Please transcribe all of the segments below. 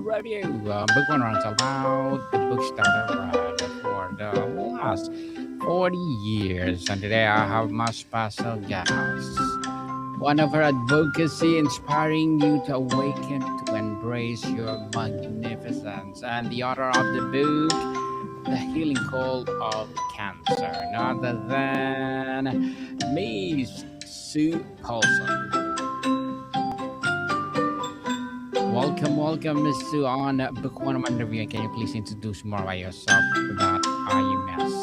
review. Book one runs about the books that I read for the last 40 years. And today I have my special guest. One of her advocacy inspiring you to awaken to embrace your magnificence. And the author of the book, The Healing Call of Cancer. None other than Miss Sue Paulson. Welcome, Miss Sue, on Book One of Review. Can you please introduce more about yourself that I miss?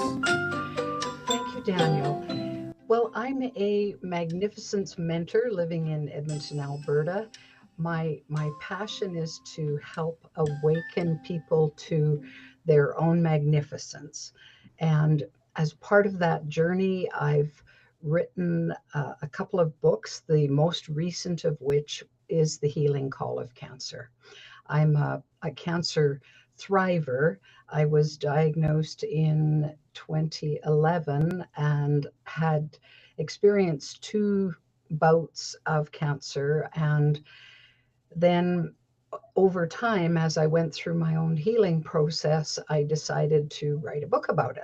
Thank you, Daniel. Well, I'm a magnificence mentor living in Edmonton, Alberta. My passion is to help awaken people to their own magnificence. And as part of that journey, I've written a couple of books, the most recent of which is The Healing Call of Cancer. I'm a cancer thriver. I was diagnosed in 2011 and had experienced two bouts of cancer. And then over time, as I went through my own healing process, I decided to write a book about it.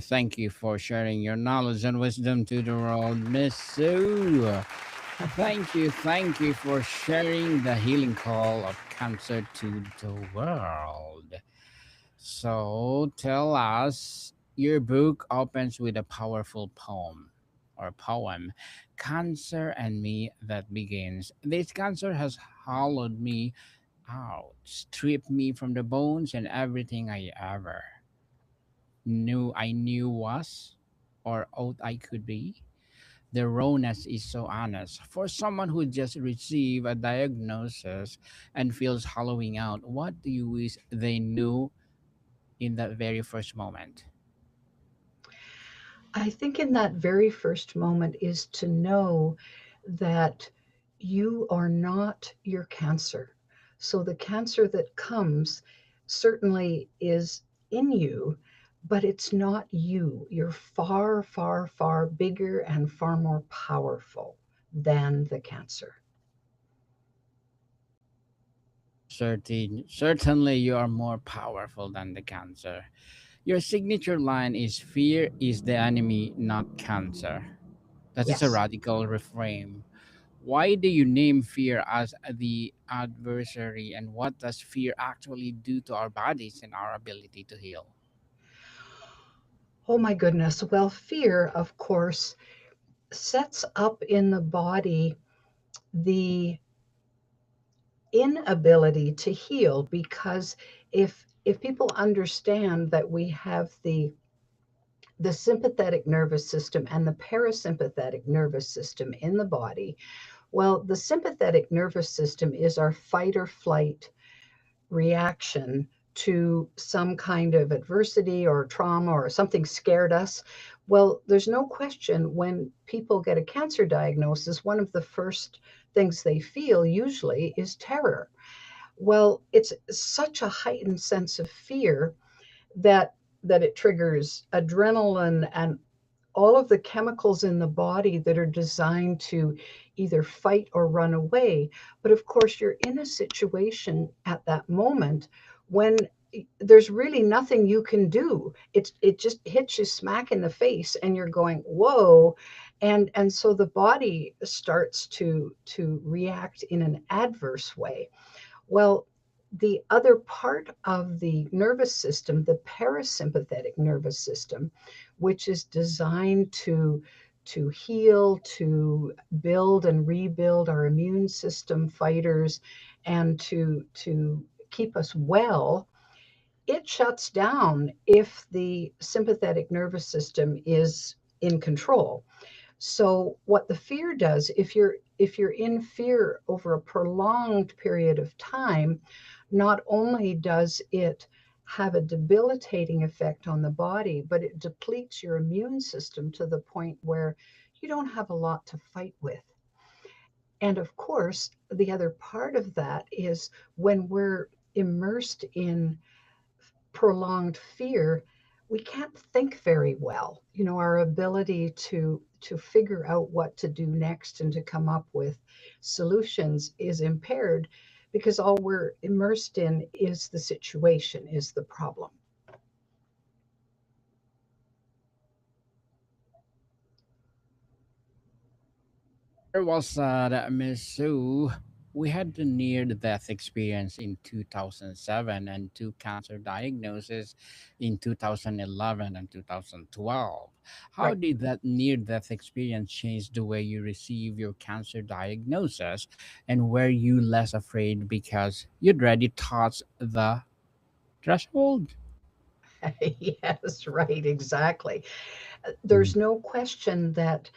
Thank you for sharing your knowledge and wisdom to the world, Miss Sue. Thank you for sharing the healing call of cancer to the world. So tell us, your book opens with a powerful poem, Cancer and Me, that begins. This cancer has hollowed me out, stripped me from the bones and everything I ever knew was or ought I could be. The rawness is so honest. For someone who just received a diagnosis and feels hollowing out, what do you wish they knew in that very first moment? I think in that very first moment is to know that you are not your cancer. So the cancer that comes certainly is in you, but it's not you. You're far, far, far bigger and far more powerful than the cancer. Certainly, you are more powerful than the cancer. Your signature line is fear is the enemy, not cancer. That is a Yes. radical reframe. Why do you name fear as the adversary, and what does fear actually do to our bodies and our ability to heal? Oh my goodness. Well, fear, of course, sets up in the body the inability to heal because if people understand that we have the sympathetic nervous system and the parasympathetic nervous system in the body, well, the sympathetic nervous system is our fight or flight reaction to some kind of adversity or trauma or something scared us. Well, there's no question when people get a cancer diagnosis, one of the first things they feel usually is terror. Well, it's such a heightened sense of fear that it triggers adrenaline and all of the chemicals in the body that are designed to either fight or run away. But of course, you're in a situation at that moment when there's really nothing you can do. It just hits you smack in the face and you're going, whoa. And so the body starts to react in an adverse way. Well, the other part of the nervous system, the parasympathetic nervous system, which is designed to heal, to build and rebuild our immune system fighters, and to keep us well, it shuts down if the sympathetic nervous system is in control. So what the fear does, if you're in fear over a prolonged period of time, not only does it have a debilitating effect on the body, but it depletes your immune system to the point where you don't have a lot to fight with. And of course, the other part of that is when we're immersed in prolonged fear, we can't think very well. Our ability to figure out what to do next and to come up with solutions is impaired because all we're immersed in is the situation, is the problem. Very well said, Miss Sue. We had the near death experience in 2007 and two cancer diagnoses in 2011 and 2012. How Right. did that near death experience change the way you receive your cancer diagnosis, and were you less afraid because you'd already touched the threshold? Yes, right, exactly. Mhm. There's no question that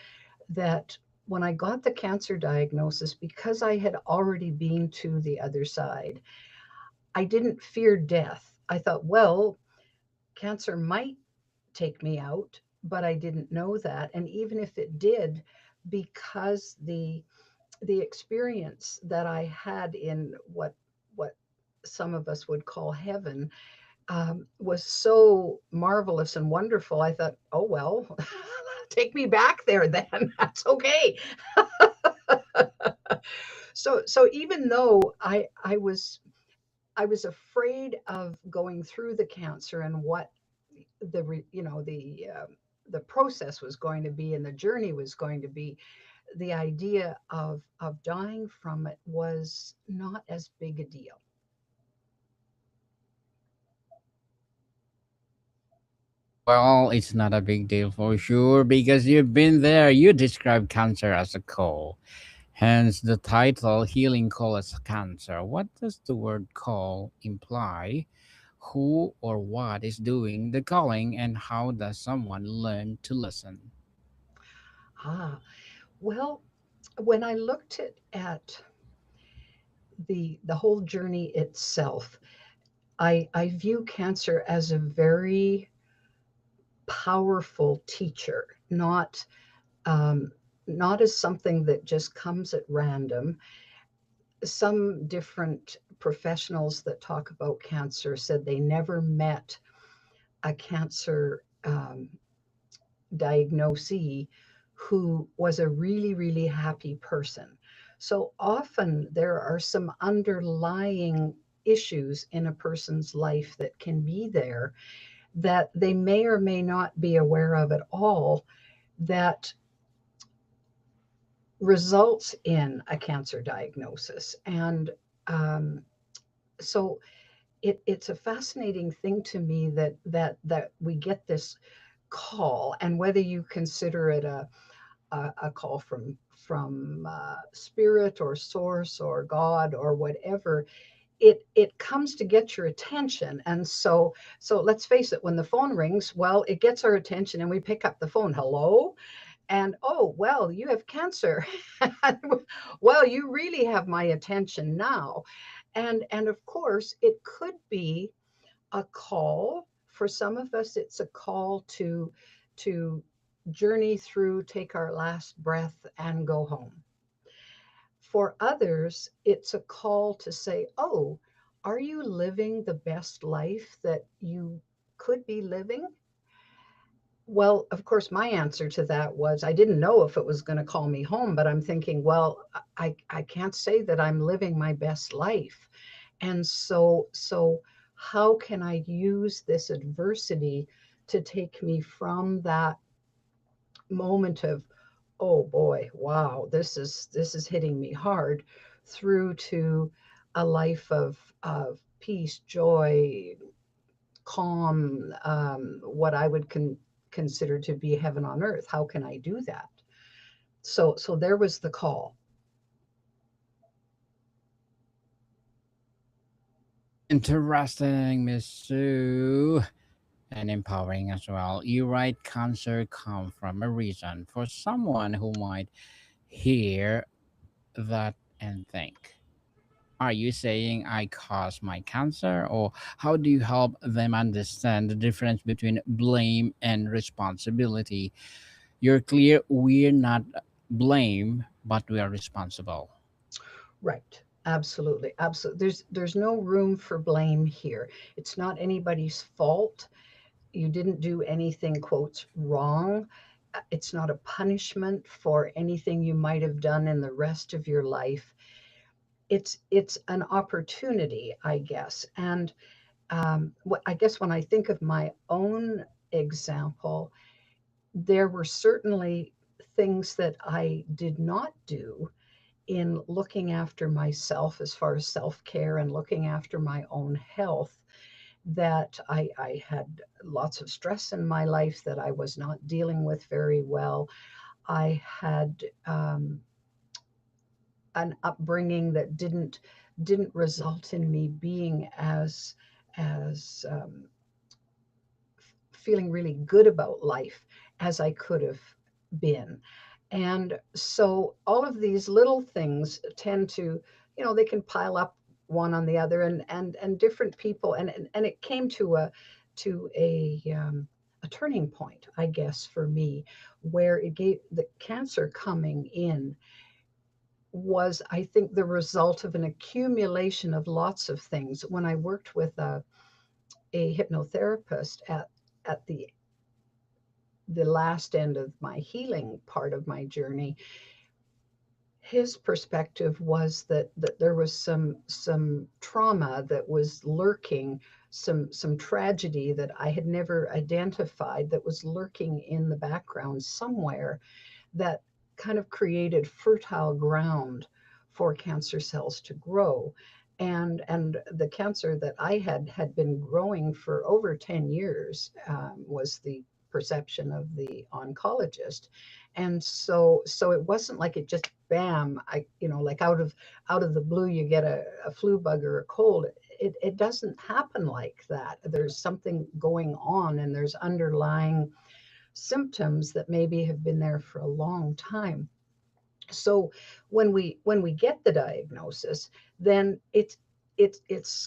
when I got the cancer diagnosis, because I had already been to the other side, I didn't fear death. I thought, well, cancer might take me out, but I didn't know that. And even if it did, because the experience that I had in what some of us would call heaven was so marvelous and wonderful. I thought, oh well, take me back there then. That's okay. So even though I was afraid of going through the cancer and what the process was going to be and the journey was going to be, the idea of dying from it was not as big a deal. Well, it's not a big deal for sure because you've been there. You describe cancer as a call, hence the title Healing Call as Cancer. What does the word call imply? Who or what is doing the calling, and how does someone learn to listen? Ah, well, when I looked at the whole journey itself, I view cancer as a very powerful teacher, um, not as something that just comes at random. Some different professionals that talk about cancer said they never met a cancer diagnosee who was a really, really happy person. So often there are some underlying issues in a person's life that can be there that they may or may not be aware of at all that results in a cancer diagnosis. And um, so it's a fascinating thing to me that we get this call, and whether you consider it a call from spirit or source or God or whatever, it comes to get your attention. And so let's face it, when the phone rings, well, it gets our attention and we pick up the phone. Hello. And oh, well, you have cancer. Well, you really have my attention now. And of course it could be a call. For some of us it's a call to journey through, take our last breath and go home. For others it's a call to say, oh, are you living the best life that you could be living? Well, of course, my answer to that was I didn't know if it was going to call me home, but I'm thinking, well, I can't say that I'm living my best life. And so how can I use this adversity to take me from that moment of, oh boy, wow, this is hitting me hard, through to a life of peace, joy, calm, what I would consider to be heaven on earth. How can I do that? So there was the call. Interesting, Miss Sue, and empowering as well. You write cancer come from a reason for someone who might hear that and think, are you saying I caused my cancer? Or how do you help them understand the difference between blame and responsibility? You're clear we're not blame, but we are responsible. Right. Absolutely. Absolutely. There's no room for blame here. It's not anybody's fault. You didn't do anything, quotes, wrong. it's not a punishment for anything you might have done in the rest of your life. It's an opportunity, I guess. And what I guess when I think of my own example, there were certainly things that I did not do in looking after myself as far as self care and looking after my own health, that I had lots of stress in my life that I was not dealing with very well. I had an upbringing that didn't result in me being as feeling really good about life as I could have been. And so all of these little things tend to, they can pile up one on the other, and different people, and it came to a turning point, I guess, for me, where it gave the cancer coming in was, I think, the result of an accumulation of lots of things. When I worked with a hypnotherapist at the last end of my healing part of my journey, his perspective was that there was some trauma that was lurking, some tragedy that I had never identified, that was lurking in the background somewhere, that kind of created fertile ground for cancer cells to grow. And the cancer that I had been growing for over 10 years, was the perception of the oncologist. And so it wasn't like it just bam, like out of the blue you get a flu bug or a cold. It doesn't happen like that. There's something going on, and there's underlying symptoms that maybe have been there for a long time. So when we get the diagnosis, then it's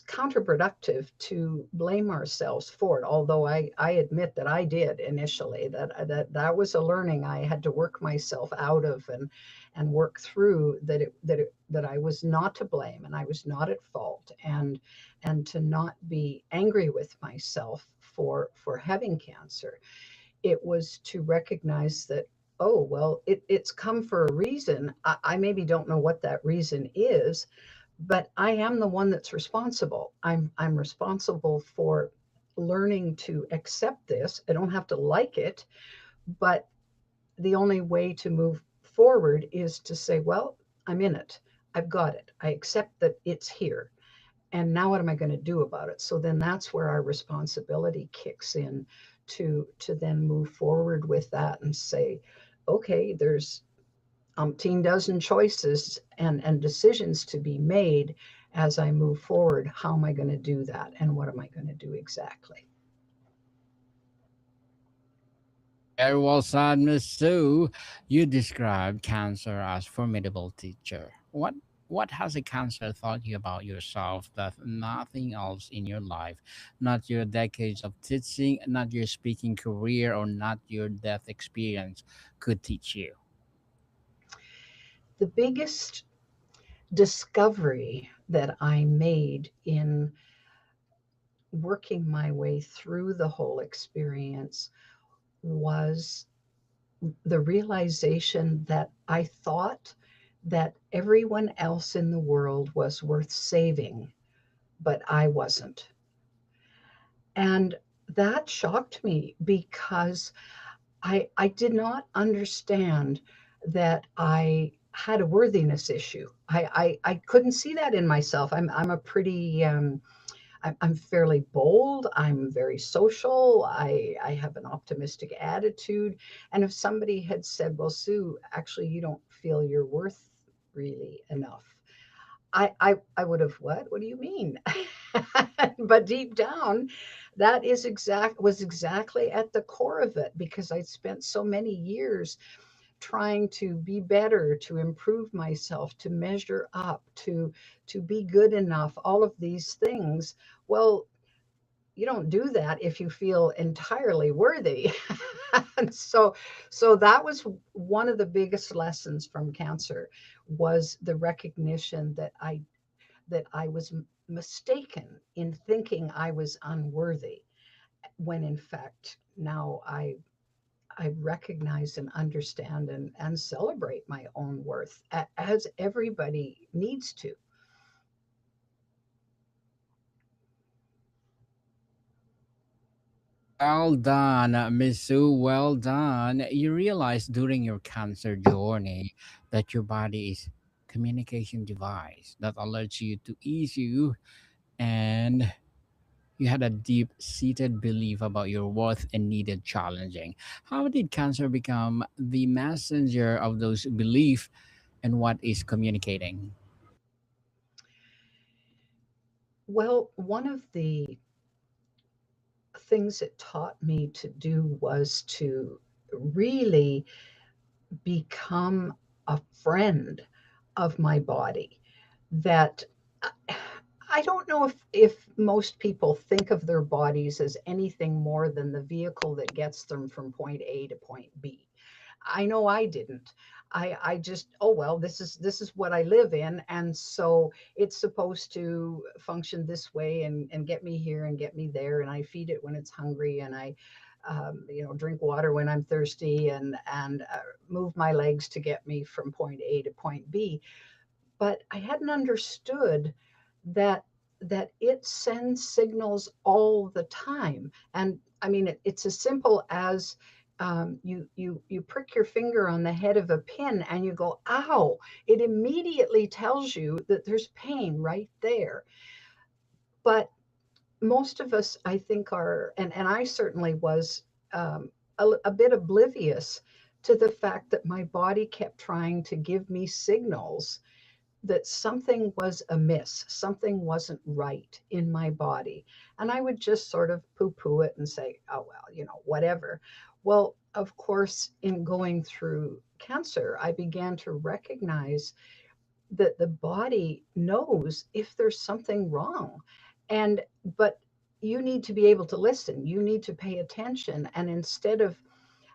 counterproductive to blame ourselves for it. Although I admit that I did initially, that was a learning I had to work myself out of, and work through, that I was not to blame and I was not at fault, and to not be angry with myself for having cancer. It was to recognize that, oh, well, it's come for a reason. I maybe don't know what that reason is, but I am the one that's responsible. I'm responsible for learning to accept this. I don't have to like it, but the only way to move forward is to say, well, I'm in it. I've got it. I accept that it's here. And now what am I going to do about it? So then that's where our responsibility kicks in, to then move forward with that and say, okay, there's umpteen dozen choices and decisions to be made. As I move forward, how am I going to do that, and what am I going to do exactly? Very well said, Miss Sue. You described cancer as formidable teacher. What has a cancer taught you about yourself that nothing else in your life, not your decades of teaching, not your speaking career, or not your death experience, could teach you? The biggest discovery that I made in working my way through the whole experience was the realization that I thought that everyone else in the world was worth saving, but I wasn't. And that shocked me, because I did not understand that I had a worthiness issue. I couldn't see that in myself. I'm a pretty I'm fairly bold. I'm very social. I have an optimistic attitude. And if somebody had said, well, Sue, actually, you don't feel you're worth really enough, I would have, what? What do you mean? But deep down, was exactly at the core of it, because I'd spent so many years trying to be better, to improve myself, to measure up, to be good enough, all of these things. Well, you don't do that if you feel entirely worthy. And so that was one of the biggest lessons from cancer, was the recognition that I was mistaken in thinking I was unworthy, when in fact now I recognize and understand and celebrate my own worth, as everybody needs to. Well done, Miss Sue. Well done. You realized during your cancer journey that your body is communication device that alerts you to issue, and you had a deep seated belief about your worth and needed challenging. How did cancer become the messenger of those beliefs, and what is communicating? Well, one of the things it taught me to do was to really become a friend of my body. That I don't know if most people think of their bodies as anything more than the vehicle that gets them from point A to point B. I know I didn't. I just, oh well, this is what I live in, and so it's supposed to function this way and get me here and get me there, and I feed it when it's hungry, and I drink water when I'm thirsty, and move my legs to get me from point A to point B. But I hadn't understood that it sends signals all the time. And I mean, it's as simple as you prick your finger on the head of a pin and you go, ow. It immediately tells you that there's pain right there. But most of us, I think, are, and I certainly was, a bit oblivious to the fact that my body kept trying to give me signals that something was amiss, something wasn't right in my body. And I would just sort of poo poo it and say, oh, well, whatever. Well, of course, in going through cancer, I began to recognize that the body knows if there's something wrong. And, but you need to be able to listen, you need to pay attention. And instead of,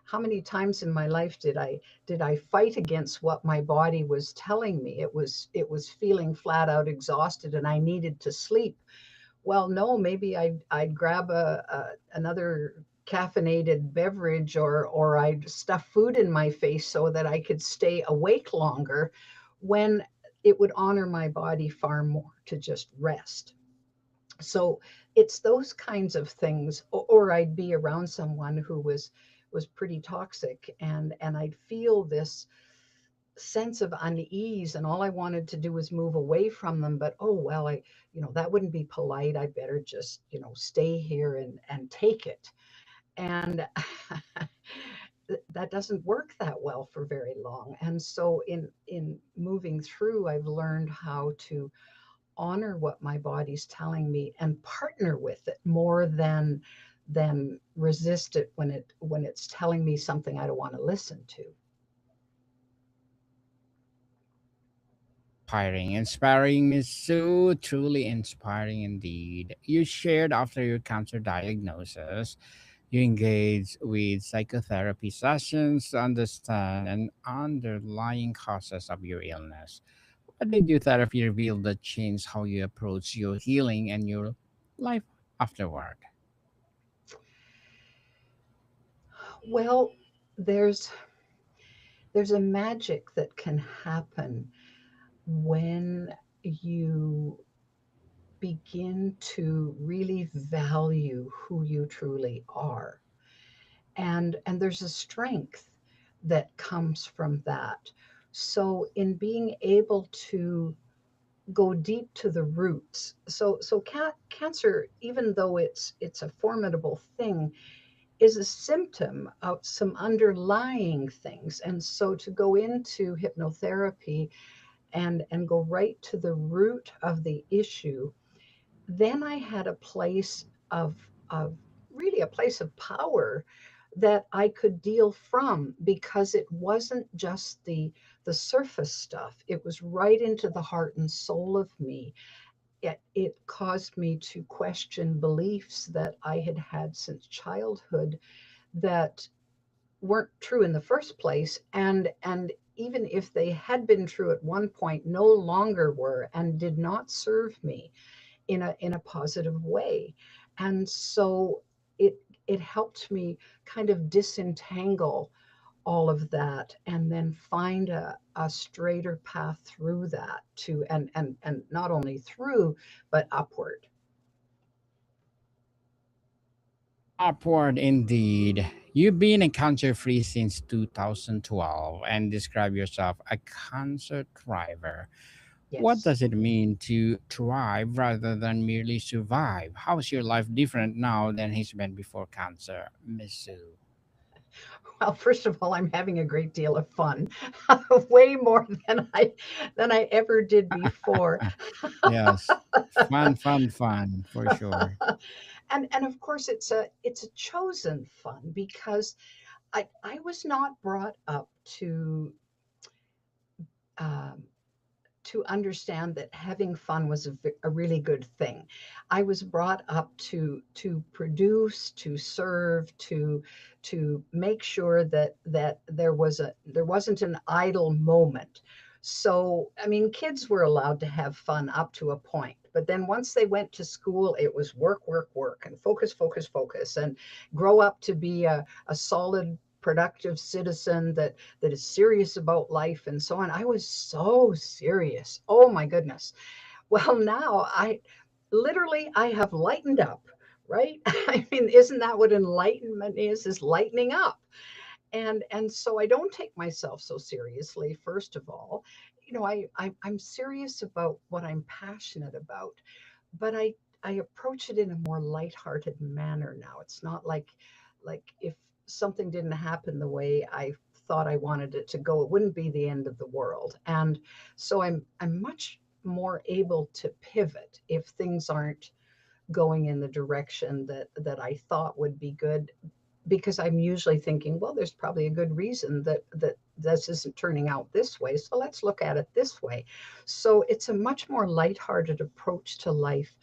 how many times in my life did I fight against what my body was telling me? It was feeling flat out exhausted and I needed to sleep. Well, no, maybe I'd grab another caffeinated beverage, or I'd stuff food in my face so that I could stay awake longer, when it would honor my body far more to just rest. So it's those kinds of things. Or I'd be around someone who was pretty toxic, and I'd feel this sense of unease, and all I wanted to do was move away from them. But oh well, that wouldn't be polite. I better just stay here and take it. And that doesn't work that well for very long. And so in moving through, I've learned how to honor what my body's telling me and partner with it more than resist it when it's telling me something I don't want to listen to. Inspiring, Miss Sue. Truly inspiring indeed. You shared after your cancer diagnosis, you engaged with psychotherapy sessions to understand and underlying causes of your illness. What did your therapy reveal that changed how you approach your healing and your life afterward? Well, there's there's a magic that can happen when you begin to really value who you truly are. And there's a strength that comes from that. So in being able to go deep to the roots. So cancer, even though it's a formidable thing, is a symptom of some underlying things. And so to go into hypnotherapy and go right to the root of the issue, then I had a place of really a place of power that I could deal from, because it wasn't just the surface stuff. It was right into the heart and soul of me. It caused me to question beliefs that I had had since childhood that weren't true in the first place, and even if they had been true at one point, no longer were and did not serve me in a positive way. And so it it helped me kind of disentangle all of that and then find a straighter path through that to and not only through but upward. Upward indeed. You've been a cancer free since 2012 and describe yourself a cancer thriver. What Yes. does it mean to thrive rather than merely survive? How is your life different now than it's been before cancer, Miss Sue? Well, first of all, I'm having a great deal of fun, way more than I ever did before. Yes, fun, fun, fun for sure. And of course it's a chosen fun because I was not brought up um, to understand that having fun was a really good thing. I was brought up to produce, to serve, to make sure that there wasn't an idle moment. So I mean, kids were allowed to have fun up to a point, but then once they went to school, it was work, work, work, and focus, focus, focus, and grow up to be a solid productive citizen that is serious about life and so on. I was so serious. Oh my goodness. Well, now I have lightened up, right? I mean, isn't that what enlightenment is lightening up? And so I don't take myself so seriously, first of all. You know, I'm serious about what I'm passionate about, but I approach it in a more lighthearted manner now. It's not like if something didn't happen the way I thought I wanted it to go, it wouldn't be the end of the world. And so I'm much more able to pivot if things aren't going in the direction that I thought would be good, because I'm usually thinking, well, there's probably a good reason that this isn't turning out this way. So let's look at it this way. So it's a much more lighthearted approach to life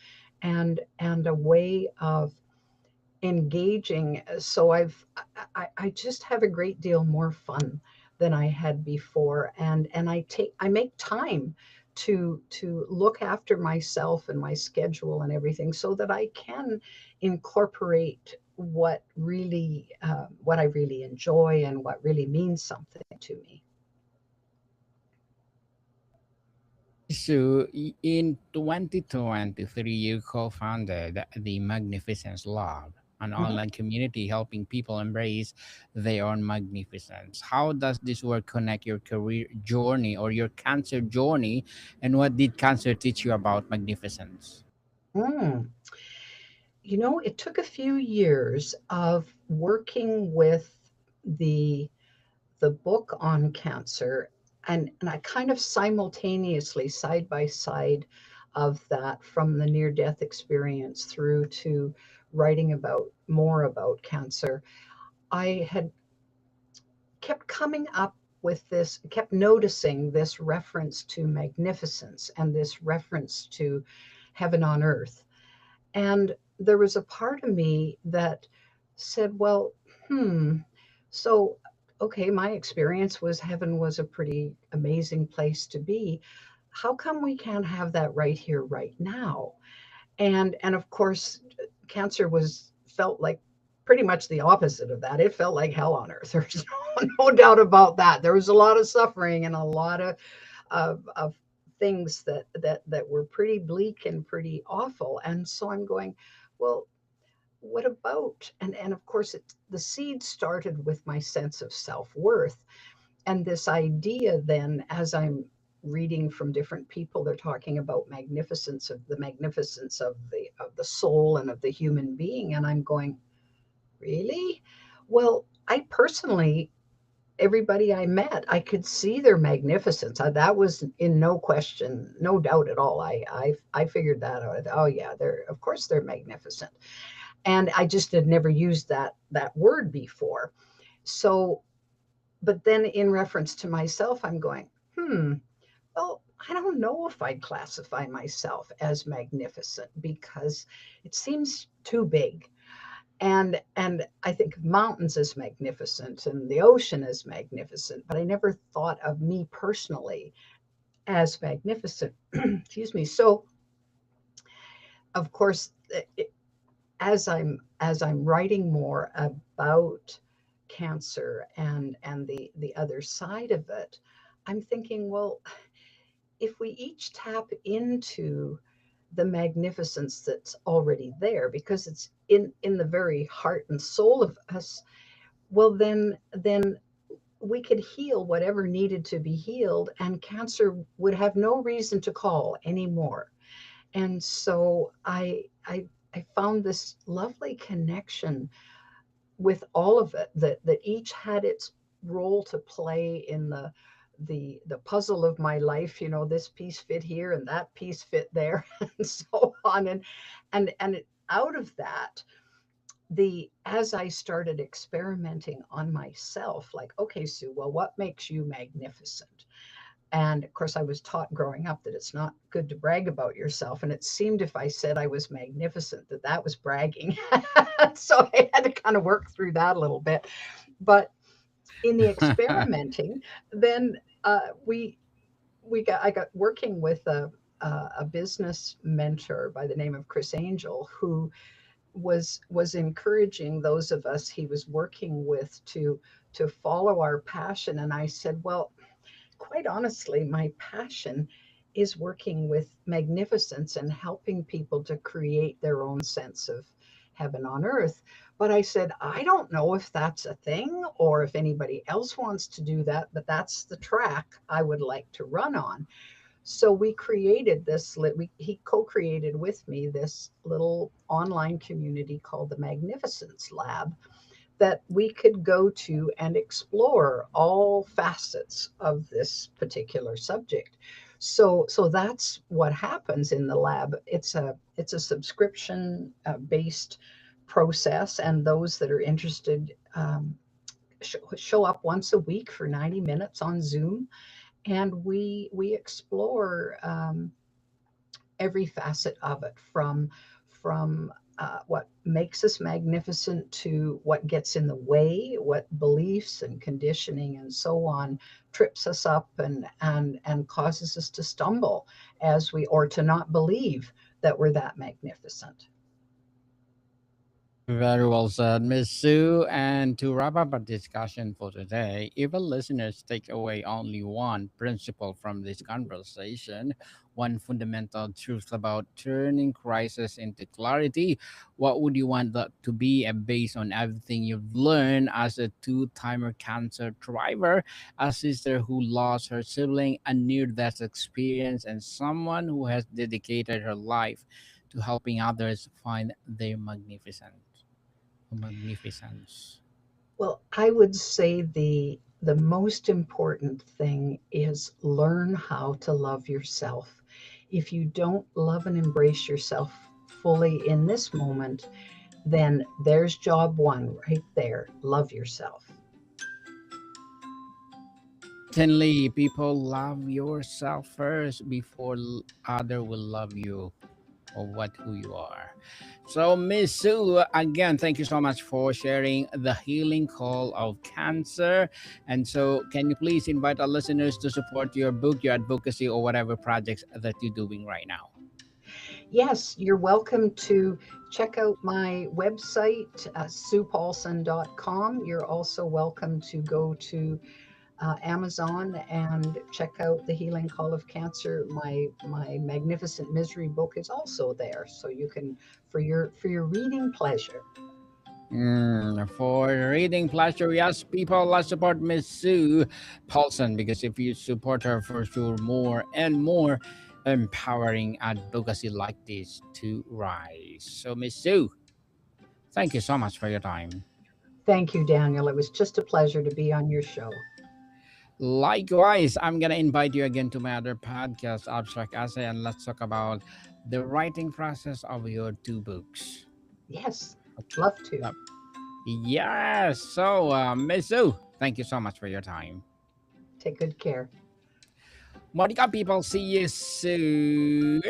and a way of engaging. So I just have a great deal more fun than I had before, and I make time to look after myself and my schedule and everything so that I can incorporate what I really enjoy and what really means something to me. So, in 2023, you co founded the Magnificence Lab, an Mhm. online community helping people embrace their own magnificence. How does this work connect your career journey or your cancer journey? And what did cancer teach you about magnificence? Mm. You know, it took a few years of working with the the book on cancer, and I kind of simultaneously, side by side of that, from the near death experience through to writing about more about cancer, I had kept coming up with this, kept noticing this reference to magnificence and this reference to heaven on earth. And there was a part of me that said, well, hmm, so, okay, my experience was heaven was a pretty amazing place to be. How come we can't have that right here, right now? And of course, cancer was felt like pretty much the opposite of that. It felt like hell on earth. There's no doubt about that. There was a lot of suffering and a lot of things that were pretty bleak and pretty awful. And so I'm going, well, what about? And of course, the seed started with my sense of self worth, and this idea. Then, as I'm reading from different people, they're talking about magnificence of the soul and of the human being, and I'm going, really? Well, I personally, everybody I met, I could see their magnificence. That was in no question, no doubt at all. I figured that out. Oh yeah, they're, of course they're magnificent, and I just had never used that word before. So, but then in reference to myself, I'm going, well, I don't know if I'd classify myself as magnificent because it seems too big. And I think of mountains as magnificent and the ocean as magnificent, but I never thought of me personally as magnificent. Excuse me. So, of course, as I'm writing more about cancer and the other side of it, I'm thinking, well, if we each tap into the magnificence that's already there, because it's in the very heart and soul of us, well, then we could heal whatever needed to be healed, and cancer would have no reason to call anymore. And so I found this lovely connection with all of it, that each had its role to play in the puzzle of my life. This piece fit here and that piece fit there, and so on. And out of that, the as I started experimenting on myself, like, okay, Sue, well, what makes you magnificent? And of course, I was taught growing up that it's not good to brag about yourself. And it seemed if I said I was magnificent, that was bragging. So I had to kind of work through that a little bit. But in the experimenting, then we I got working with a business mentor by the name of Chris Angel, who was encouraging those of us he was working with to follow our passion. And I said, well, quite honestly, my passion is working with magnificence and helping people to create their own sense of heaven on earth. But I said, I don't know if that's a thing or if anybody else wants to do that, but that's the track I would like to run on. So we created he co-created with me this little online community called the Magnificence Lab, that we could go to and explore all facets of this particular subject. So that's what happens in the lab. It's a subscription based process, and those that are interested show up once a week for 90 minutes on Zoom, and we explore every facet of it, from what makes us magnificent to what gets in the way, what beliefs and conditioning and so on trips us up and causes us to stumble as we or to not believe that we're that magnificent. Very well said, Miss Sue. And to wrap up our discussion for today, if our listeners take away only one principle from this conversation, one fundamental truth about turning crisis into clarity, what would you want that to be, based on everything you've learned as a two-timer cancer thriver, a sister who lost her sibling, a near-death experience, and someone who has dedicated her life to helping others find their magnificence? Well, I would say the most important thing is learn how to love yourself. If you don't love and embrace yourself fully in this moment, then there's job one right there. Love yourself. Certainly, people love yourself first before other will love you or what who you are. So, Miss Sue, again, thank you so much for sharing the healing call of cancer. And so, can you please invite our listeners to support your book, your advocacy, or whatever projects that you're doing right now? Yes, you're welcome to check out my website, suepaulson.com. You're also welcome to go to Amazon and check out The Healing Call of Cancer. My Magnificent Misery book is also there, so you can, for your reading pleasure. For reading pleasure, yes, people, let's support Miss Sue Paulson, because if you support her, for sure, more and more empowering advocacy like this to rise. So, Miss Sue, thank you so much for your time. Thank you, Daniel. It was just a pleasure to be on your show. Likewise, I'm gonna invite you again to my other podcast, Abstract Essay, and let's talk about the writing process of your two books. Yes, love to. Uh, yes. So, Miss Sue, thank you so much for your time. Take good care. Monica, people, see you soon.